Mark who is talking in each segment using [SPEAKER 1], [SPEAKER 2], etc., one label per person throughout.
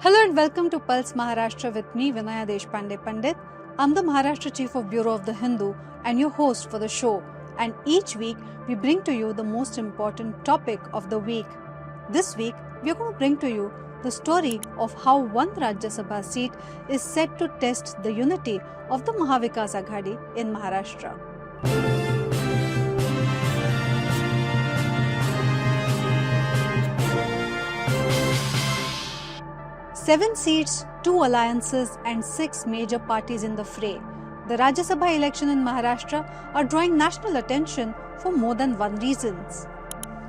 [SPEAKER 1] Hello and welcome to Pulse Maharashtra with me, Vinaya Deshpande Pandit. I'm the Maharashtra Chief of Bureau of the Hindu and your host for the show. And each week, we bring to you the most important topic of the week. This week, we are going to bring to you the story of how one Rajya Sabha seat is set to test the unity of the Mahavikas Aghadi in Maharashtra. 7 seats, 2 alliances and 6 major parties in the fray. The Rajya Sabha election in Maharashtra are drawing national attention for more than one reason.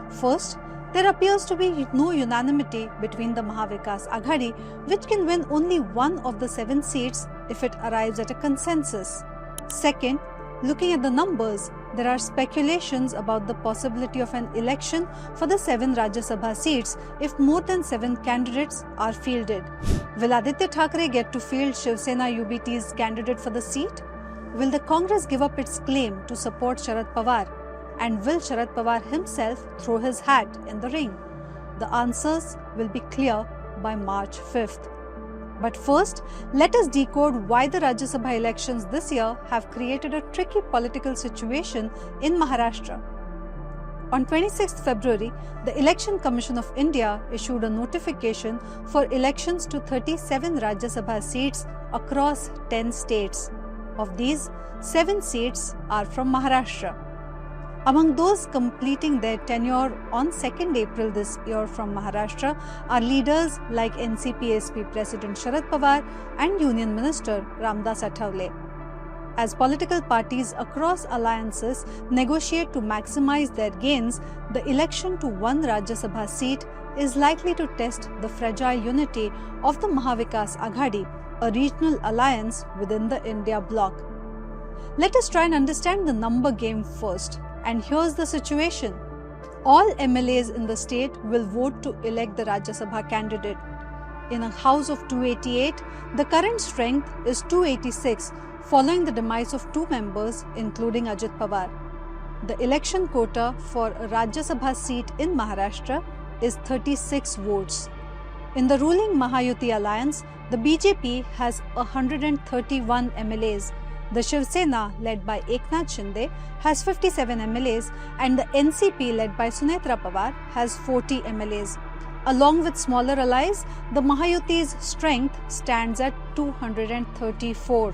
[SPEAKER 1] First, there appears to be no unanimity between the Mahavikas Aghadi, which can win only one of the 7 seats if it arrives at a consensus. Second, looking at the numbers, there are speculations about the possibility of an election for the 7 Rajya Sabha seats if more than 7 candidates are fielded. Will Aditya Thackeray get to field Shiv Sena UBT's candidate for the seat? Will the Congress give up its claim to support Sharad Pawar? And will Sharad Pawar himself throw his hat in the ring? The answers will be clear by March 5th. But first, let us decode why the Rajya Sabha elections this year have created a tricky political situation in Maharashtra. On 26th February, the Election Commission of India issued a notification for elections to 37 Rajya Sabha seats across 10 states. Of these, 7 seats are from Maharashtra. Among those completing their tenure on 2nd April this year from Maharashtra are leaders like NCP-SP President Sharad Pawar and Union Minister Ramdas Athavale. As political parties across alliances negotiate to maximize their gains, the election to one Rajya Sabha seat is likely to test the fragile unity of the Mahavikas Aghadi, a regional alliance within the India bloc. Let us try and understand the number game first. And here's the situation. All MLAs in the state will vote to elect the Rajya Sabha candidate. In a house of 288, the current strength is 286 following the demise of 2 members including Ajit Pawar. The election quota for a Rajya Sabha seat in Maharashtra is 36 votes. In the ruling Mahayuti alliance, the BJP has 131 MLAs. The Shiv Sena, led by Eknath Shinde, has 57 MLAs and the NCP, led by Sunetra Pawar, has 40 MLAs. Along with smaller allies, the Mahayuti's strength stands at 234.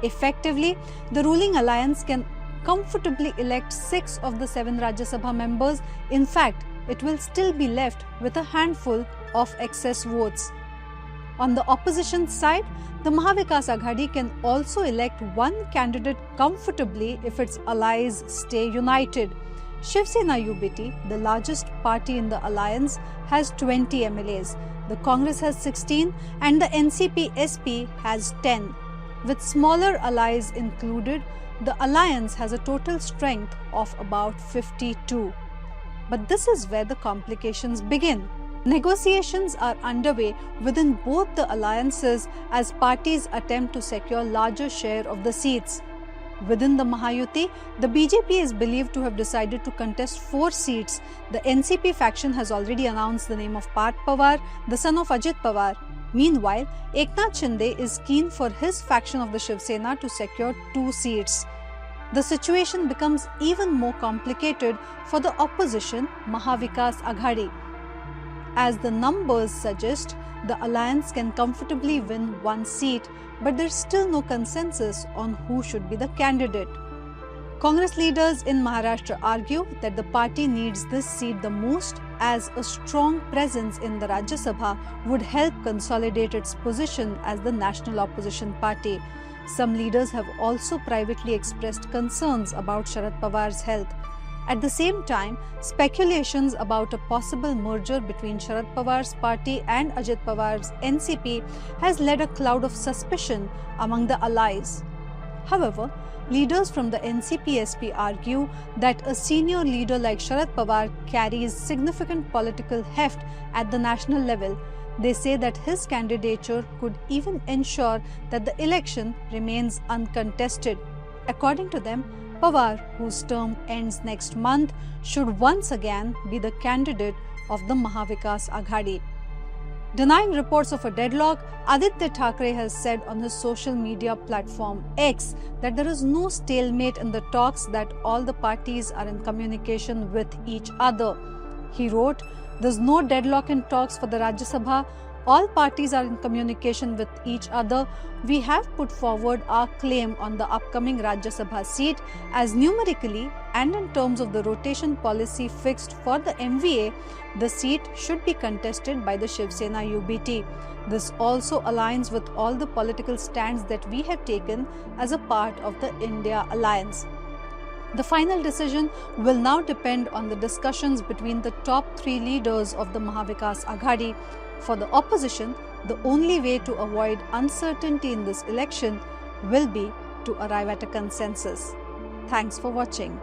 [SPEAKER 1] Effectively, the ruling alliance can comfortably elect 6 of the 7 Rajya Sabha members. In fact, it will still be left with a handful of excess votes. On the opposition side, the Mahavikas Aghadi can also elect one candidate comfortably if its allies stay united. Shiv Sena UBT, the largest party in the alliance, has 20 MLAs. The Congress has 16 and the NCP-SP has 10. With smaller allies included, the alliance has a total strength of about 52. But this is where the complications begin. Negotiations are underway within both the alliances as parties attempt to secure larger share of the seats. Within the Mahayuti, the BJP is believed to have decided to contest 4 seats. The NCP faction has already announced the name of Parth Pawar, the son of Ajit Pawar. Meanwhile, Eknath Shinde is keen for his faction of the Shiv Sena to secure 2 seats. The situation becomes even more complicated for the opposition Mahavikas Aghadi. As the numbers suggest, the alliance can comfortably win 1 seat, but there's still no consensus on who should be the candidate. Congress leaders in Maharashtra argue that the party needs this seat the most, as a strong presence in the Rajya Sabha would help consolidate its position as the national opposition party. Some leaders have also privately expressed concerns about Sharad Pawar's health. At the same time, speculations about a possible merger between Sharad Pawar's party and Ajit Pawar's NCP has led a cloud of suspicion among the allies. However, leaders from the NCP-SP argue that a senior leader like Sharad Pawar carries significant political heft at the national level. They say that his candidature could even ensure that the election remains uncontested. According to them, Pawar, whose term ends next month, should once again be the candidate of the Mahavikas Aghadi. Denying reports of a deadlock, Aditya Thackeray has said on his social media platform X that there is no stalemate in the talks, that all the parties are in communication with each other. He wrote, "There's no deadlock in talks for the Rajya Sabha. All parties are in communication with each other. We have put forward our claim on the upcoming Rajya Sabha seat, as numerically and in terms of the rotation policy fixed for the MVA, the seat should be contested by the Shiv Sena UBT. This also aligns with all the political stands that we have taken as a part of the India Alliance." The final decision will now depend on the discussions between the top 3 leaders of the Mahavikas Aghadi. For the opposition, the only way to avoid uncertainty in this election will be to arrive at a consensus. Thanks for watching.